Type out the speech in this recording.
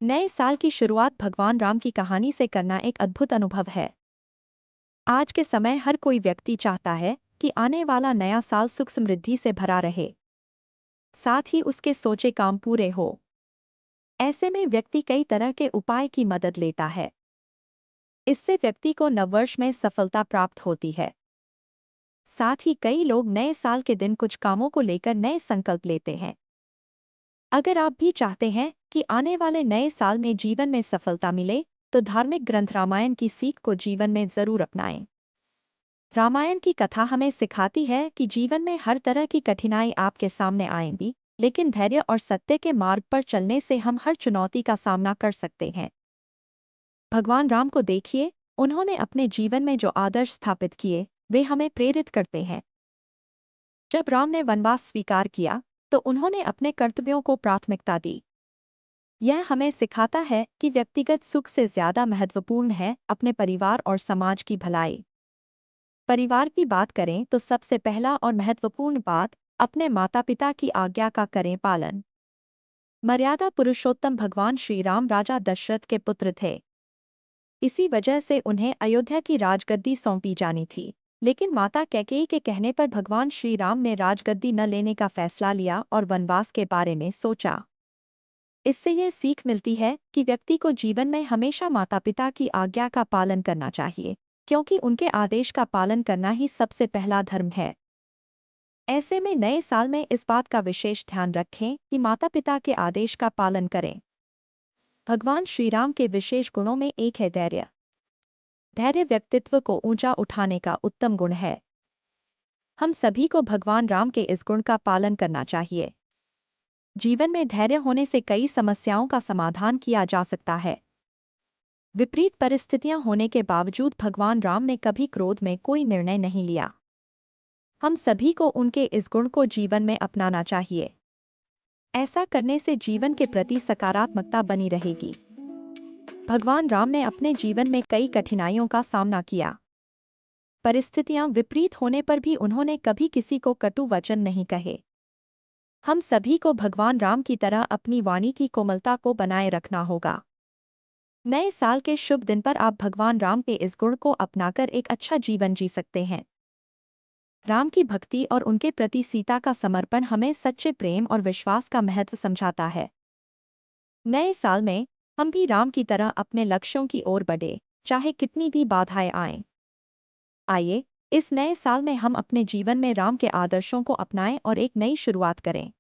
नए साल की शुरुआत भगवान राम की कहानी से करना एक अद्भुत अनुभव है। आज के समय हर कोई व्यक्ति चाहता है कि आने वाला नया साल सुख समृद्धि से भरा रहे, साथ ही उसके सोचे काम पूरे हो। ऐसे में व्यक्ति कई तरह के उपाय की मदद लेता है। इससे व्यक्ति को नववर्ष में सफलता प्राप्त होती है। साथ ही कई लोग नए साल के दिन कुछ कामों को लेकर नए संकल्प लेते हैं। अगर आप भी चाहते हैं कि आने वाले नए साल में जीवन में सफलता मिले, तो धार्मिक ग्रंथ रामायण की सीख को जीवन में जरूर अपनाएं। रामायण की कथा हमें सिखाती है कि जीवन में हर तरह की कठिनाई आपके सामने आएंगी, लेकिन धैर्य और सत्य के मार्ग पर चलने से हम हर चुनौती का सामना कर सकते हैं। भगवान राम को देखिए, उन्होंने अपने जीवन में जो आदर्श स्थापित किए, वे हमें प्रेरित करते हैं। जब राम ने वनवास स्वीकार किया, तो उन्होंने अपने कर्तव्यों को प्राथमिकता दी। यह हमें सिखाता है कि व्यक्तिगत सुख से ज्यादा महत्वपूर्ण है अपने परिवार और समाज की भलाई। परिवार की बात करें तो सबसे पहला और महत्वपूर्ण बात, अपने माता पिता की आज्ञा का करें पालन। मर्यादा पुरुषोत्तम भगवान श्री राम राजा दशरथ के पुत्र थे। इसी वजह से उन्हें अयोध्या की राजगद्दी सौंपी जानी थी। लेकिन माता कैकेयी के कहने पर भगवान श्री राम ने राजगद्दी न लेने का फैसला लिया और वनवास के बारे में सोचा। इससे यह सीख मिलती है कि व्यक्ति को जीवन में हमेशा माता पिता की आज्ञा का पालन करना चाहिए, क्योंकि उनके आदेश का पालन करना ही सबसे पहला धर्म है। ऐसे में नए साल में इस बात का विशेष ध्यान रखें कि माता पिता के आदेश का पालन करें। भगवान श्री राम के विशेष गुणों में एक है धैर्य। धैर्य व्यक्तित्व को ऊंचा उठाने का उत्तम गुण है। हम सभी को भगवान राम के इस गुण का पालन करना चाहिए। जीवन में धैर्य होने से कई समस्याओं का समाधान किया जा सकता है। विपरीत परिस्थितियां होने के बावजूद भगवान राम ने कभी क्रोध में कोई निर्णय नहीं लिया। हम सभी को उनके इस गुण को जीवन में अपनाना चाहिए। ऐसा करने से जीवन के प्रति सकारात्मकता बनी रहेगी। भगवान राम ने अपने जीवन में कई कठिनाइयों का सामना किया। परिस्थितियां विपरीत होने पर भी उन्होंने कभी किसी को कटु वचन नहीं कहे। हम सभी को भगवान राम की तरह अपनी वाणी की कोमलता को बनाए रखना होगा। नए साल के शुभ दिन पर आप भगवान राम के इस गुण को अपनाकर एक अच्छा जीवन जी सकते हैं। राम की भक्ति और उनके प्रति सीता का समर्पण हमें सच्चे प्रेम और विश्वास का महत्व समझाता है। नए साल में हम भी राम की तरह अपने लक्ष्यों की ओर बढ़े, चाहे कितनी भी बाधाएं आएं। आइए, इस नए साल में हम अपने जीवन में राम के आदर्शों को अपनाएं और एक नई शुरुआत करें।